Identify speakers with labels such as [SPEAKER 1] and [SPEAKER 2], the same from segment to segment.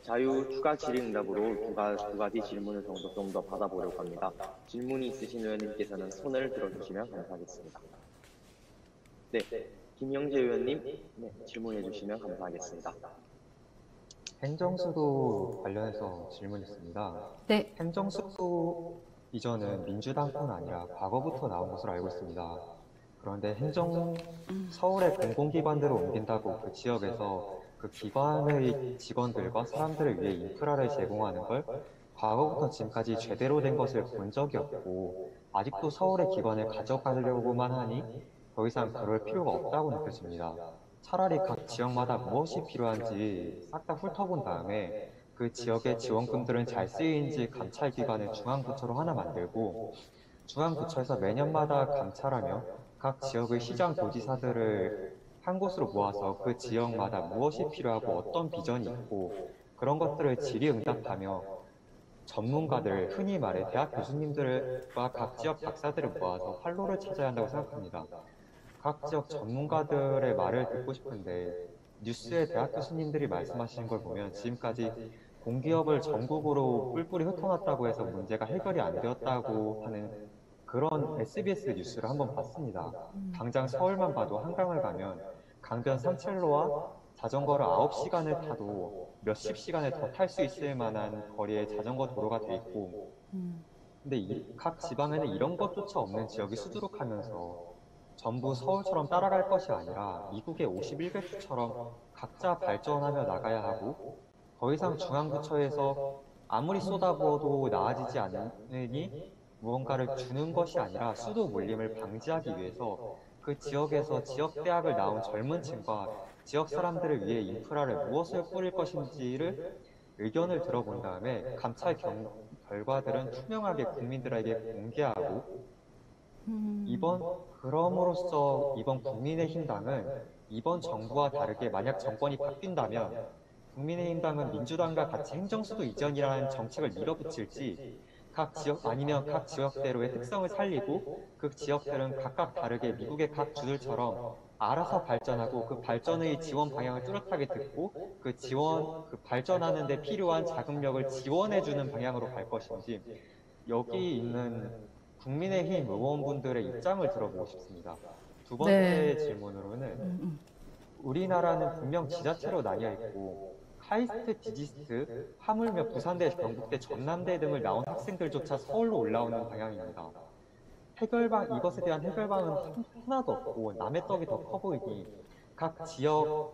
[SPEAKER 1] 자유 추가 질의응답으로 두 가지 질문을 정도 좀 더 받아보려고 합니다. 질문이 있으신 의원님께서는 손을 들어주시면 감사하겠습니다. 네, 김영재 의원님, 네, 질문해 주시면 감사하겠습니다.
[SPEAKER 2] 행정수도 관련해서 질문이 있습니다.
[SPEAKER 3] 네.
[SPEAKER 2] 행정수도 이전은 민주당뿐 아니라 과거부터 나온 것으로 알고 있습니다. 그런데 서울의 공공기관들을 옮긴다고 그 지역에서 그 기관의 직원들과 사람들을 위해 인프라를 제공하는 걸 과거부터 지금까지 제대로 된 것을 본 적이 없고, 아직도 서울의 기관을 가져가려고만 하니 더 이상 그럴 필요가 없다고 느껴집니다. 차라리 각 지역마다 무엇이 필요한지 싹 다 훑어본 다음에 그 지역의 지원금들은 잘 쓰이는지 감찰 기관을 중앙부처로 하나 만들고, 중앙부처에서 매년마다 감찰하며 각 지역의 시장 도지사들을 한 곳으로 모아서 그 지역마다 무엇이 필요하고 어떤 비전이 있고 그런 것들을 질의응답하며 전문가들, 흔히 말해 대학 교수님들과 각 지역 박사들을 모아서 활로를 찾아야 한다고 생각합니다. 각 지역 전문가들의 말을 듣고 싶은데, 뉴스에 대학 교수님들이 말씀하시는 걸 보면 지금까지 공기업을 전국으로 뿔뿔이 흩어놨다고 해서 문제가 해결이 안 되었다고 하는 그런 SBS 뉴스를 한번 봤습니다. 당장 서울만 봐도 한강을 가면 강변 산책로와 자전거를 9시간을 타도 몇십 시간을 더 탈 수 있을 만한 거리에 자전거 도로가 돼 있고, 근데 각 지방에는 이런 것조차 없는 지역이 수두룩하면서 전부 서울처럼 따라갈 것이 아니라 미국의 51개주처럼 각자 발전하며 나가야 하고, 더 이상 중앙부처에서 아무리 쏟아부어도 나아지지 않으니 무언가를 주는 것이 아니라 수도 몰림을 방지하기 위해서 그 지역에서 지역대학을 나온 젊은 층과 지역 사람들을 위해 인프라를 무엇을 꾸릴 것인지를 의견을 들어본 다음에 감찰 결과들은 투명하게 국민들에게 공개하고, 그럼으로써 이번 국민의힘당은 이번 정부와 다르게 만약 정권이 바뀐다면 국민의힘당은 민주당과 같이 행정수도 이전이라는 정책을 밀어붙일지, 아니면 각 지역대로의 특성을 살리고 그 지역들은 각각 다르게 미국의 각 주들처럼 알아서 발전하고 그 발전의 지원 방향을 뚜렷하게 듣고 그 발전하는 데 필요한 자금력을 지원해주는 방향으로 갈 것인지, 여기 있는 국민의힘 의원분들의 입장을 들어보고 싶습니다. 두 번째 질문으로는, 우리나라는 분명 지자체로 나뉘어 있고 카이스트, 디지스트, 하물며 부산대, 경북대, 전남대 등을 나온 학생들조차 서울로 올라오는 방향입니다. 이것에 대한 해결방은 하나도 없고 남의 떡이 더 커 보이니 각 지역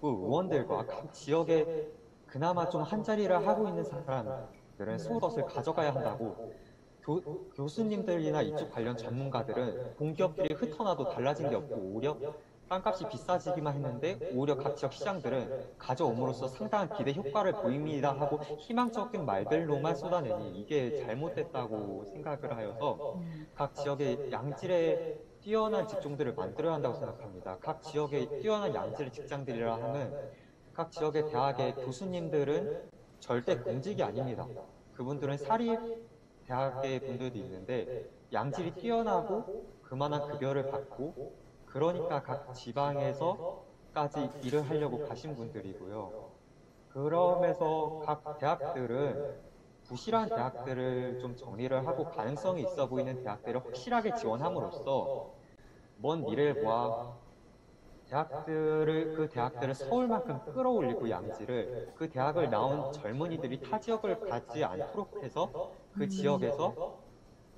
[SPEAKER 2] 의원들과 각 지역에 그나마 좀 한자리를 하고 있는 사람들은 서울 것을 가져가야 한다고, 교수님들이나 이쪽 관련 전문가들은 공기업들이 흩어나도 달라진 게 없고 오히려 땅값이 비싸지기만 했는데 오히려 각 지역 시장들은 가져옴으로써 상당한 기대 효과를 보입니다 하고 희망적인 말들로만 쏟아내니 이게 잘못됐다고 생각을 하여서 각 지역의 양질의 뛰어난 직종들을 만들어야 한다고 생각합니다. 각 지역의 뛰어난 양질의 직장들이라 하면 각 지역의 대학의 교수님들은 절대 공직이 아닙니다. 그분들은 사립 대학의 분들도 있는데 양질이 뛰어나고 그만한 급여를 받고, 그러니까 각 지방에서까지 일을 하려고 가신 분들이고요. 그러면서 각 대학들은 부실한 대학들을 좀 정리를 하고 가능성이 있어 보이는 대학들을 확실하게 지원함으로써 먼 미래를 보아 그 대학들을 서울만큼 끌어올리고 양질을, 그 대학을 나온 젊은이들이 타 지역을 가지 않도록 해서 그 지역에서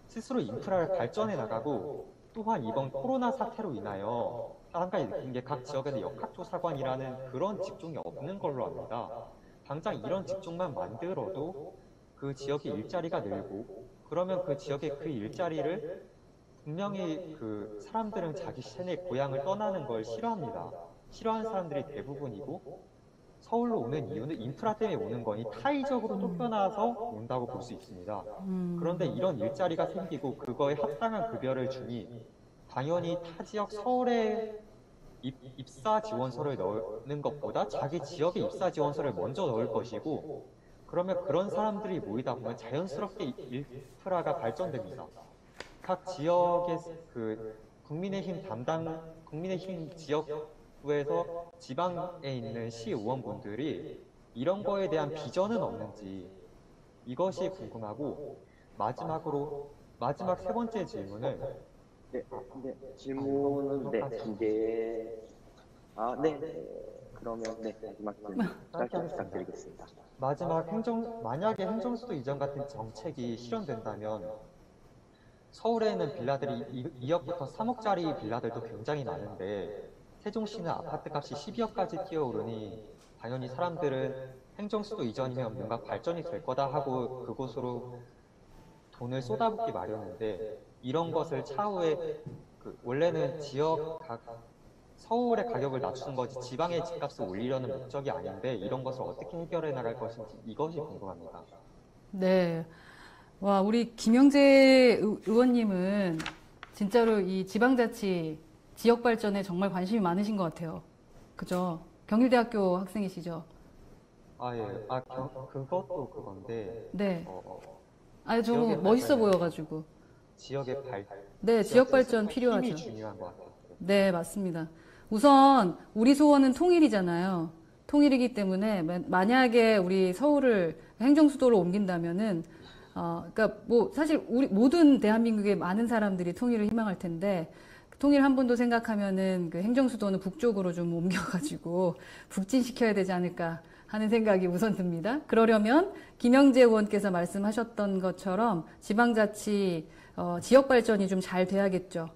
[SPEAKER 2] 스스로 인프라를 발전해 나가고, 또한 이번 코로나 사태로 인하여 한 가지 느낀 게 각 지역에는 역학조사관이라는 그런 직종이 없는 걸로 압니다. 당장 이런 직종만 만들어도 그 지역의 일자리가 늘고, 그러면 그 지역의 그 일자리를 분명히 그 사람들은 자기 시내 고향을 떠나는 걸 싫어합니다. 싫어하는 사람들이 대부분이고, 서울로 오는 이유는 인프라 때문에 오는 거니 타의적으로 쫓겨나서 온다고 볼 수 있습니다. 그런데 이런 일자리가 생기고 그거에 합당한 급여를 주니 당연히 타 지역 서울에 입사 지원서를 넣는 것보다 자기 지역의 입사 지원서를 먼저 넣을 것이고, 그러면 그런 사람들이 모이다 보면 자연스럽게 인프라가 발전됩니다. 각 지역의 국민의힘 지역구에서 지방에 있는 시의원분들이 이런 거에 대한 비전은 없는지 이것이 궁금하고 마지막 세 번째 질문을
[SPEAKER 1] 네, 질문은 네, 두 개. 네. 그러면 네, 마지막 질문 짧게 부탁드리겠습니다.
[SPEAKER 2] 만약에 행정수도 이전 같은 정책이 실현된다면 서울에는 빌라들이 2억부터 3억짜리 빌라들도 굉장히 많은데 세종시는 아파트 값이 12억까지 뛰어오르니 당연히 사람들은 행정수도 이전이면 뭔가 발전이 될 거다 하고 그곳으로 돈을 쏟아붓기 마련인데 이런 것을 차후에 원래는 서울의 가격을 낮추는 거지 지방의 집값을 올리려는 목적이 아닌데 이런 것을 어떻게 해결해 나갈 것인지 이것이 궁금합니다.
[SPEAKER 3] 네. 와, 우리 김영재 의원님은 진짜로 이 지방자치 지역 발전에 정말 관심이 많으신 것 같아요. 그죠? 경일대학교 학생이시죠?
[SPEAKER 2] 예. 그것도 그건데.
[SPEAKER 3] 네. 좀 멋있어 보여가지고. 네, 지역 발전 필요하죠.
[SPEAKER 2] 힘이 중요한 것 같아요.
[SPEAKER 3] 네, 맞습니다. 우선 우리 소원은 통일이잖아요. 통일이기 때문에 만약에 우리 서울을 행정수도로 옮긴다면은 그러니까 뭐 사실 우리 모든 대한민국의 많은 사람들이 통일을 희망할 텐데 통일 한 번도 생각하면은 그 행정수도는 북쪽으로 좀 옮겨가지고 북진시켜야 되지 않을까 하는 생각이 우선 듭니다. 그러려면 김영재 의원께서 말씀하셨던 것처럼 지방자치 지역 발전이 좀 잘 돼야겠죠.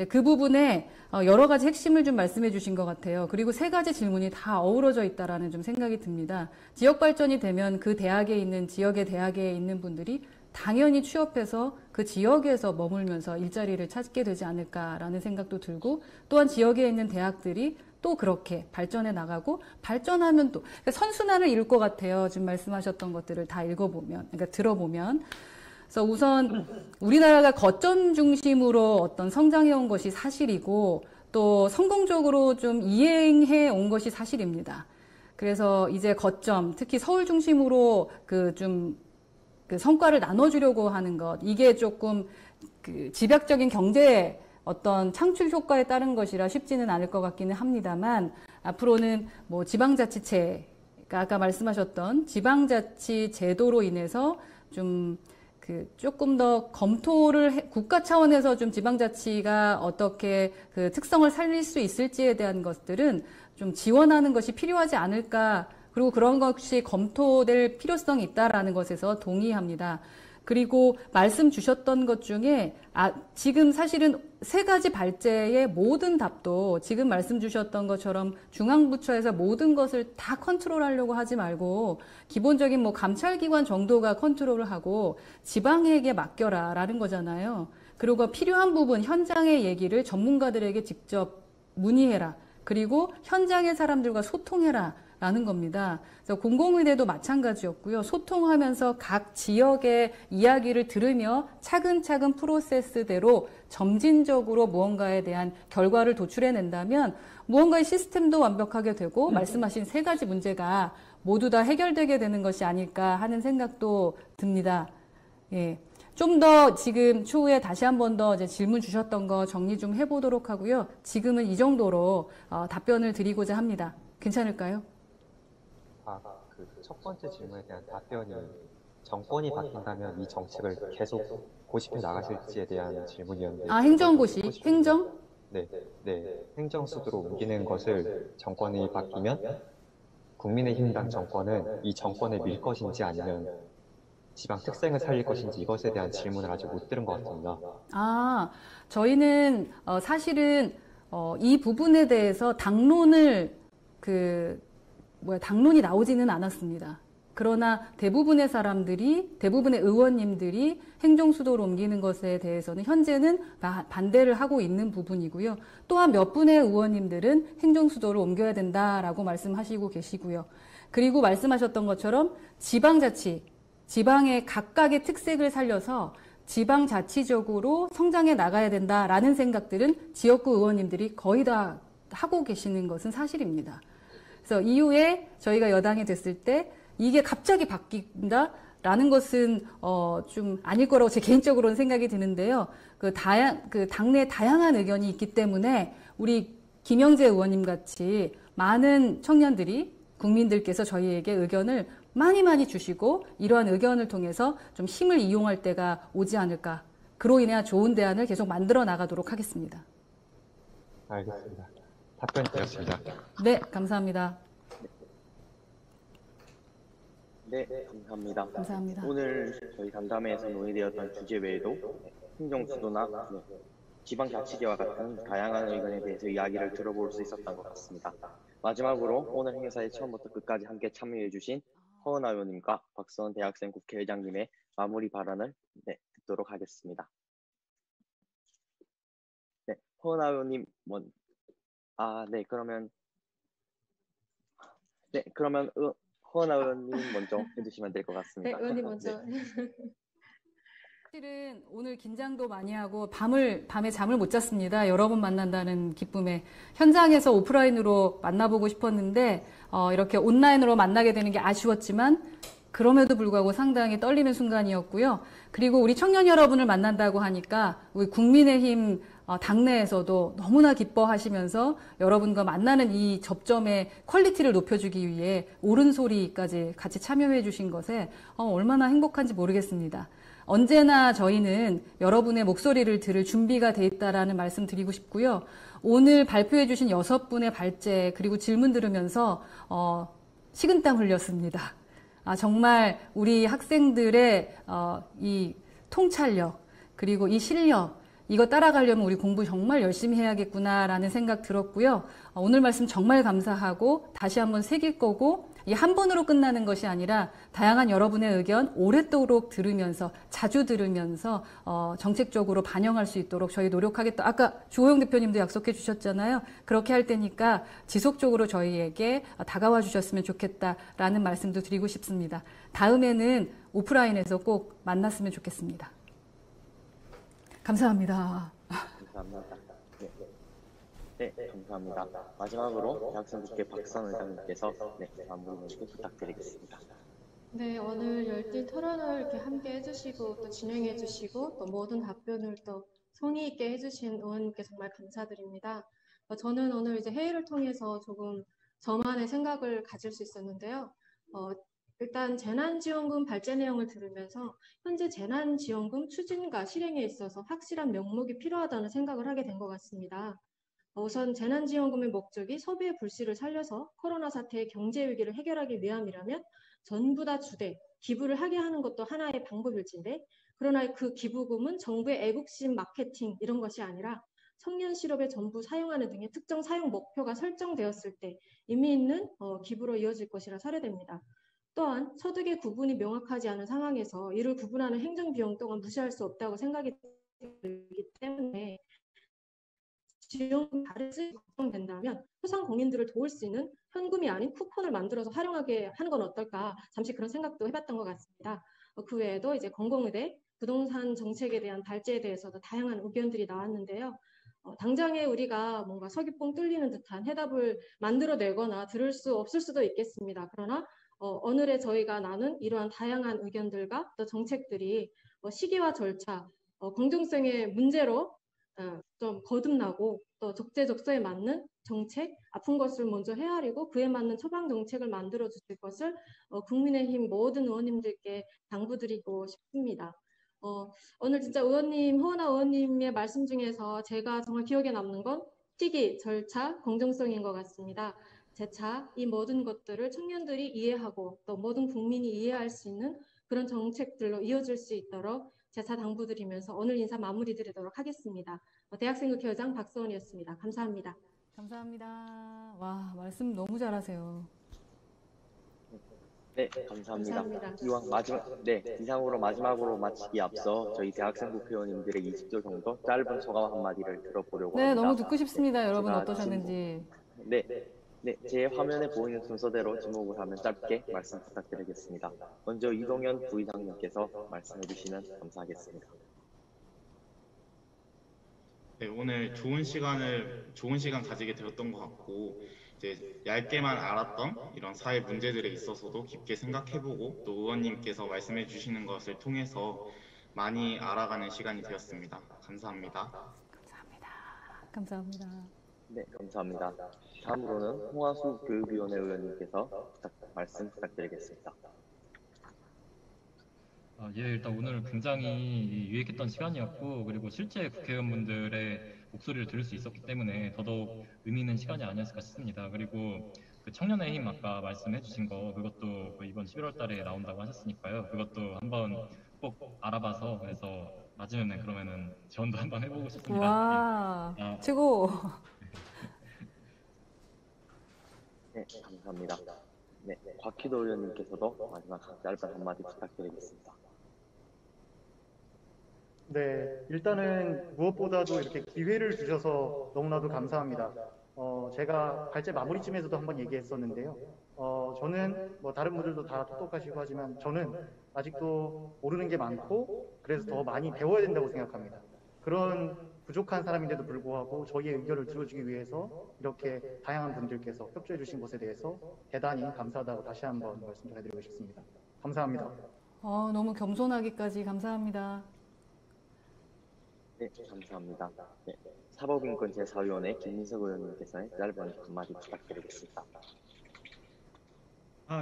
[SPEAKER 3] 그 부분에 여러 가지 핵심을 좀 말씀해 주신 것 같아요. 그리고 세 가지 질문이 다 어우러져 있다라는 좀 생각이 듭니다. 지역 발전이 되면 그 지역의 대학에 있는 분들이 당연히 취업해서 그 지역에서 머물면서 일자리를 찾게 되지 않을까라는 생각도 들고 또한 지역에 있는 대학들이 또 그렇게 발전해 나가고 발전하면 또 그러니까 선순환을 이룰 것 같아요. 지금 말씀하셨던 것들을 다 그러니까 들어보면. 그래서 우선 우리나라가 거점 중심으로 어떤 성장해 온 것이 사실이고 또 성공적으로 좀 이행해 온 것이 사실입니다. 그래서 이제 거점, 특히 서울 중심으로 그 성과를 나눠주려고 하는 것, 이게 조금 그 집약적인 경제 어떤 창출 효과에 따른 것이라 쉽지는 않을 것 같기는 합니다만 앞으로는 뭐 지방자치체, 그러니까 아까 말씀하셨던 지방자치 제도로 인해서 조금 더 국가 차원에서 좀 지방자치가 어떻게 그 특성을 살릴 수 있을지에 대한 것들은 좀 지원하는 것이 필요하지 않을까. 그리고 그런 것이 검토될 필요성이 있다라는 것에서 동의합니다. 그리고 말씀 주셨던 것 중에 지금 사실은 세 가지 발제의 모든 답도 지금 말씀 주셨던 것처럼 중앙부처에서 모든 것을 다 컨트롤하려고 하지 말고 기본적인 뭐 감찰기관 정도가 컨트롤을 하고 지방에게 맡겨라라는 거잖아요. 그리고 필요한 부분 현장의 얘기를 전문가들에게 직접 문의해라. 그리고 현장의 사람들과 소통해라. 라는 겁니다. 그래서 공공의대도 마찬가지였고요. 소통하면서 각 지역의 이야기를 들으며 차근차근 프로세스대로 점진적으로 무언가에 대한 결과를 도출해낸다면 무언가의 시스템도 완벽하게 되고 말씀하신 세 가지 문제가 모두 다 해결되게 되는 것이 아닐까 하는 생각도 듭니다. 예. 좀 더 지금 추후에 다시 한 번 더 질문 주셨던 거 정리 좀 해보도록 하고요. 지금은 이 정도로 답변을 드리고자 합니다. 괜찮을까요?
[SPEAKER 2] 첫 번째 질문에 대한 답변이 정권이 바뀐다면 이 정책을 계속 고집해 나가실지에 대한 질문이었는데.
[SPEAKER 3] 행정고시? 행정?
[SPEAKER 2] 네. 행정수도로 옮기는 것을 정권이 바뀌면 국민의힘당 정권은 이 정권을 밀 것인지 아니면 지방 특색을 살릴 것인지 이것에 대한 질문을 아직 못 들은 것 같습니다.
[SPEAKER 3] 저희는 사실은 이 부분에 대해서 당론이 나오지는 않았습니다. 그러나 대부분의 의원님들이 행정수도로 옮기는 것에 대해서는 현재는 반대를 하고 있는 부분이고요. 또한 몇 분의 의원님들은 행정수도로 옮겨야 된다라고 말씀하시고 계시고요. 그리고 말씀하셨던 것처럼 지방의 각각의 특색을 살려서 지방자치적으로 성장해 나가야 된다라는 생각들은 지역구 의원님들이 거의 다 하고 계시는 것은 사실입니다. 그래서 이후에 저희가 여당이 됐을 때 이게 갑자기 바뀐다라는 것은 좀 아닐 거라고 제 개인적으로는 생각이 드는데요. 당내 다양한 의견이 있기 때문에 우리 김영재 의원님 같이 많은 청년들이 국민들께서 저희에게 의견을 많이 주시고 이러한 의견을 통해서 좀 힘을 이용할 때가 오지 않을까. 그로 인해 좋은 대안을 계속 만들어 나가도록 하겠습니다.
[SPEAKER 2] 알겠습니다. 답변이 되었습니다.
[SPEAKER 3] 네, 감사합니다.
[SPEAKER 1] 네, 감사합니다.
[SPEAKER 3] 감사합니다.
[SPEAKER 1] 오늘 저희 간담회에서 논의되었던 주제 외에도 행정수도나 지방자치제와 같은 다양한 의견에 대해서 이야기를 들어볼 수 있었던 것 같습니다. 마지막으로 오늘 행사에 처음부터 끝까지 함께 참여해주신 허은하 의원님과 박수원 대학생 국회의장님의 마무리 발언을 듣도록 하겠습니다. 네, 허은하 의원님, 그러면 허은하 의원님 먼저 해주시면 될 것 같습니다.
[SPEAKER 4] 네, 의원님 먼저.
[SPEAKER 1] 네.
[SPEAKER 3] 사실은 오늘 긴장도 많이 하고 밤에 잠을 못 잤습니다. 여러 번 만난다는 기쁨에 현장에서 오프라인으로 만나보고 싶었는데 이렇게 온라인으로 만나게 되는 게 아쉬웠지만 그럼에도 불구하고 상당히 떨리는 순간이었고요. 그리고 우리 청년 여러분을 만난다고 하니까 우리 국민의힘 당내에서도 너무나 기뻐하시면서 여러분과 만나는 이 접점의 퀄리티를 높여주기 위해 옳은 소리까지 같이 참여해 주신 것에 얼마나 행복한지 모르겠습니다. 언제나 저희는 여러분의 목소리를 들을 준비가 돼 있다라는 말씀 드리고 싶고요. 오늘 발표해 주신 6분의 발제 그리고 질문 들으면서 식은땀 흘렸습니다. 정말 우리 학생들의 이 통찰력 그리고 이 실력 이거 따라가려면 우리 공부 정말 열심히 해야겠구나라는 생각 들었고요. 오늘 말씀 정말 감사하고 다시 한번 새길 거고 이 한 번으로 끝나는 것이 아니라 다양한 여러분의 의견 오랫도록 들으면서 자주 들으면서 정책적으로 반영할 수 있도록 저희 노력하겠다. 아까 주호영 대표님도 약속해 주셨잖아요. 그렇게 할 테니까 지속적으로 저희에게 다가와 주셨으면 좋겠다라는 말씀도 드리고 싶습니다. 다음에는 오프라인에서 꼭 만났으면 좋겠습니다. 감사합니다.
[SPEAKER 1] 감사합니다. 네, 감사합니다. 마지막으로 대학생국회 박수원 의장님께서 마무리 멘트 부탁드리겠습니다.
[SPEAKER 4] 네, 오늘 열띤 토론을 이렇게 함께 해주시고 또 진행해주시고 또 모든 답변을 또 성의 있게 해주신 의원님께 정말 감사드립니다. 저는 오늘 이제 회의를 통해서 조금 저만의 생각을 가질 수 있었는데요. 일단 재난지원금 발제 내용을 들으면서 현재 재난지원금 추진과 실행에 있어서 확실한 명목이 필요하다는 생각을 하게 된 것 같습니다. 우선 재난지원금의 목적이 소비의 불씨를 살려서 코로나 사태의 경제 위기를 해결하기 위함이라면 전부 다 주되 기부를 하게 하는 것도 하나의 방법일진데 그러나 그 기부금은 정부의 애국심 마케팅 이런 것이 아니라 청년 실업에 전부 사용하는 등의 특정 사용 목표가 설정되었을 때 의미 있는 기부로 이어질 것이라 사례됩니다. 또한 소득의 구분이 명확하지 않은 상황에서 이를 구분하는 행정비용 또한 무시할 수 없다고 생각이 들기 때문에 지원금 다른 쓰임이 걱정된다면 소상공인들을 도울 수 있는 현금이 아닌 쿠폰을 만들어서 활용하게 하는 건 어떨까 잠시 그런 생각도 해봤던 것 같습니다. 그 외에도 이제 공공의대 부동산 정책에 대한 발제에 대해서도 다양한 의견들이 나왔는데요. 당장에 우리가 뭔가 석유뽕 뚫리는 듯한 해답을 만들어내거나 들을 수 없을 수도 있겠습니다. 그러나 오늘의 저희가 나눈 이러한 다양한 의견들과 또 정책들이 시기와 절차, 공정성의 문제로 좀 거듭나고 또 적재적소에 맞는 정책, 아픈 것을 먼저 헤아리고 그에 맞는 처방 정책을 만들어 주실 것을 국민의힘 모든 의원님들께 당부드리고 싶습니다. 오늘 진짜 의원님, 허은하 의원님의 말씀 중에서 제가 정말 기억에 남는 건 시기, 절차, 공정성인 것 같습니다. 재차 이 모든 것들을 청년들이 이해하고 또 모든 국민이 이해할 수 있는 그런 정책들로 이어질 수 있도록 재차 당부드리면서 오늘 인사 마무리드리도록 하겠습니다. 대학생국회의장 박수원이었습니다. 감사합니다.
[SPEAKER 3] 감사합니다. 와, 말씀 너무 잘하세요.
[SPEAKER 1] 네, 감사합니다.
[SPEAKER 4] 감사합니다.
[SPEAKER 1] 이상으로 마지막으로 마치기 앞서 저희 대학생 국회의원님들의 20조 정도 짧은 소감 한마디를 들어보려고
[SPEAKER 3] 네,
[SPEAKER 1] 합니다.
[SPEAKER 3] 너무 듣고 싶습니다. 여러분
[SPEAKER 1] 제가
[SPEAKER 3] 어떠셨는지.
[SPEAKER 1] 제 화면에 보이는 순서대로 지목을 하면 짧게 말씀 부탁드리겠습니다. 먼저 이동현 부의장님께서 말씀해 주시면 감사하겠습니다.
[SPEAKER 5] 네, 오늘 좋은 시간 가지게 되었던 것 같고 이제 얇게만 알았던 이런 사회 문제들에 있어서도 깊게 생각해보고 또 의원님께서 말씀해 주시는 것을 통해서 많이 알아가는 시간이 되었습니다. 감사합니다.
[SPEAKER 3] 감사합니다.
[SPEAKER 1] 네, 감사합니다. 다음으로는 홍화수 교육위원회 의원님께서 말씀 부탁드리겠습니다.
[SPEAKER 6] 예, 일단 오늘 굉장히 유익했던 시간이었고, 그리고 실제 국회의원분들의 목소리를 들을 수 있었기 때문에 더더욱 의미 있는 시간이 아니었을까 싶습니다. 그리고 그 청년의 힘 아까 말씀해 주신 거, 그것도 그 이번 11월 달에 나온다고 하셨으니까요. 그것도 한번 꼭 알아봐서, 그래서 맞으면은 그러면은 지원도 한번 해보고 싶습니다.
[SPEAKER 3] 와,
[SPEAKER 6] 아,
[SPEAKER 3] 최고.
[SPEAKER 1] 네, 감사합니다. 네, 곽희도 의원님께서도 마지막 짧은 한마디 부탁드리겠습니다.
[SPEAKER 7] 네, 일단은 무엇보다도 이렇게 기회를 주셔서 너무나도 감사합니다. 제가 발제 마무리쯤에서도 한번 얘기했었는데요. 저는 뭐 다른 분들도 다 똑똑하시고 하지만 저는 아직도 모르는 게 많고 그래서 더 많이 배워야 된다고 생각합니다. 그런 부족한 사람인데도 불구하고 저희의 의견을 들어주기 위해서 이렇게 다양한 분들께서 협조해 주신 것에 대해서 대단히 감사하다고 다시 한번 말씀 전해드리고 싶습니다. 감사합니다.
[SPEAKER 3] 너무 겸손하기까지 감사합니다.
[SPEAKER 1] 네, 감사합니다. 네, 사법인권 제4위원회 김민석 의원님께서는 짧은 한마디 부탁드리겠습니다.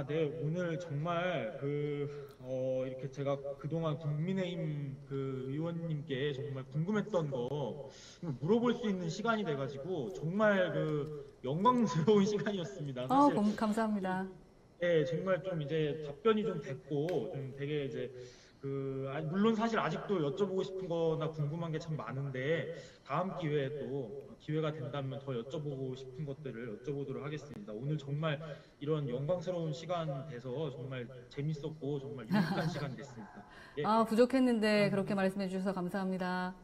[SPEAKER 8] 네, 오늘 정말 이렇게 제가 그동안 국민의힘 의원님께 정말 궁금했던 거 물어볼 수 있는 시간이 돼가지고 정말 영광스러운 시간이었습니다. 사실
[SPEAKER 3] 감사합니다.
[SPEAKER 8] 네, 정말 좀 이제 답변이 좀 됐고 좀 되게 이제 물론 사실 아직도 여쭤보고 싶은 거나 궁금한 게 참 많은데 다음 기회에 또 기회가 된다면 더 여쭤보고 싶은 것들을 여쭤보도록 하겠습니다. 오늘 정말 이런 영광스러운 시간 돼서 정말 재밌었고 정말 유익한 시간 됐습니다. 예.
[SPEAKER 3] 부족했는데 그렇게 말씀해 주셔서 감사합니다.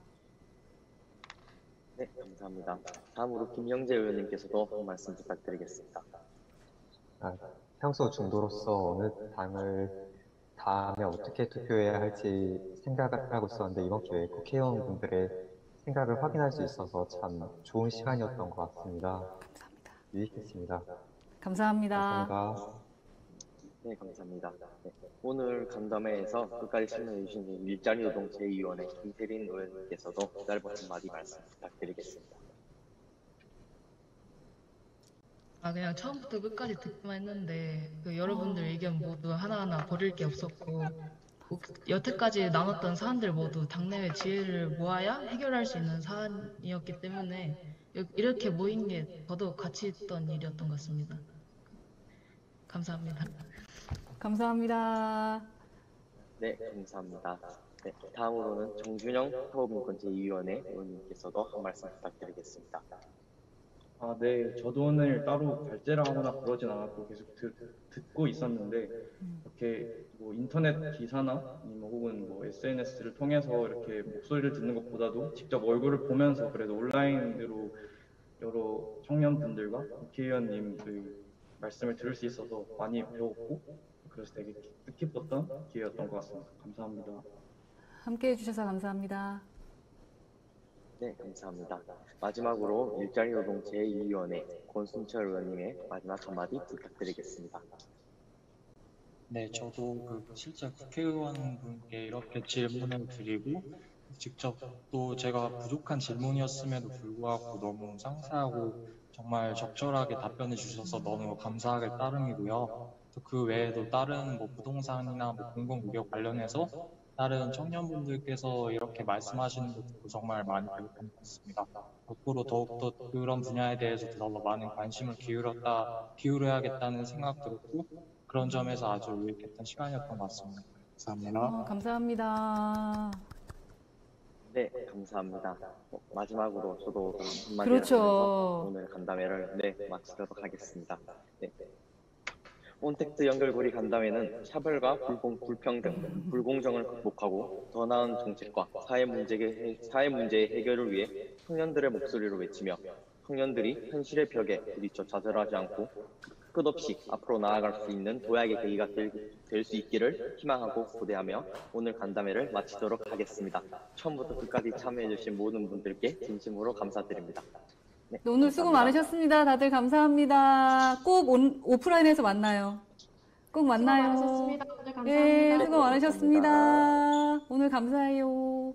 [SPEAKER 1] 네, 감사합니다. 다음으로 김영재 의원님께서도 한 말씀 부탁드리겠습니다.
[SPEAKER 2] 평소 중도로서 어느 당을 다음에 어떻게 투표해야 할지 생각을 하고 있었는데 이번 기회에 국회의원분들의 생각을 확인할 수 있어서 참 좋은 시간이었던 것 같습니다.
[SPEAKER 3] 감사합니다.
[SPEAKER 2] 유익했습니다.
[SPEAKER 3] 감사합니다.
[SPEAKER 2] 감사합니다.
[SPEAKER 1] 네, 감사합니다. 네, 오늘 간담회에서 끝까지 참여해주신 일자리노동 제2위원회 김세린 의원님께서도 짧은 한마디 말씀 부탁드리겠습니다.
[SPEAKER 9] 그냥 처음부터 끝까지 듣기만 했는데 여러분들 의견 모두 하나하나 버릴 게 없었고 여태까지 나눴던 사안들 모두 당내외 지혜를 모아야 해결할 수 있는 사안이었기 때문에 이렇게 모인 게 더더욱 가치 있던 일이었던 것 같습니다. 감사합니다.
[SPEAKER 3] 감사합니다.
[SPEAKER 1] 네, 감사합니다. 네, 다음으로는 정준영 사법인권 제2위원회 의원님께서도 한 말씀 부탁드리겠습니다.
[SPEAKER 10] 네, 저도 오늘 따로 발제를 하거나 그러진 않았고 계속 듣고 있었는데 이렇게 뭐 인터넷 기사나 아니면 혹은 뭐 SNS를 통해서 이렇게 목소리를 듣는 것보다도 직접 얼굴을 보면서 그래도 온라인으로 여러 청년분들과 국회의원님 말씀을 들을 수 있어서 많이 배웠고 그래서 되게 뜻깊었던 기회였던 것 같습니다. 감사합니다.
[SPEAKER 3] 함께해 주셔서 감사합니다.
[SPEAKER 1] 네, 감사합니다. 마지막으로 일자리노동 제2위원회 권순철 의원님의 마지막 한마디 부탁드리겠습니다.
[SPEAKER 11] 네, 저도 실제 국회의원분께 이렇게 질문을 드리고 직접 또 제가 부족한 질문이었음에도 불구하고 너무 상세하고 정말 적절하게 답변해 주셔서 너무 감사하게 따름이고요. 또 그 외에도 다른 뭐 부동산이나 뭐 공공구역 관련해서 다른 청년분들께서 이렇게 말씀하시는 것도 정말 많이 배웠던 것 같습니다. 앞으로 더욱더 그런 분야에 대해서 더 많은 관심을 기울여야겠다는 생각 들었고 그런 점에서 아주 유익했던 시간이었던 것 같습니다. 감사합니다.
[SPEAKER 3] 감사합니다.
[SPEAKER 1] 네, 감사합니다. 마지막으로 저도 한마디
[SPEAKER 3] 그렇죠.
[SPEAKER 1] 하면서 오늘 간담회를 마치도록 하겠습니다. 네. 온택트 연결고리 간담회는 차별과 불평등, 불공정을 극복하고 더 나은 정책과 사회 문제의 해결을 위해 청년들의 목소리로 외치며 청년들이 현실의 벽에 부딪혀 좌절하지 않고 끝없이 앞으로 나아갈 수 있는 도약의 계기가 될 수 있기를 희망하고 기대하며 오늘 간담회를 마치도록 하겠습니다. 처음부터 끝까지 참여해주신 모든 분들께 진심으로 감사드립니다. 네,
[SPEAKER 3] 오늘 수고 많으셨습니다. 다들 감사합니다. 꼭 오프라인에서 만나요. 꼭 만나요.
[SPEAKER 4] 수고 많으셨습니다. 다들 감사합니다.
[SPEAKER 3] 네, 수고 많으셨습니다. 오늘 감사해요.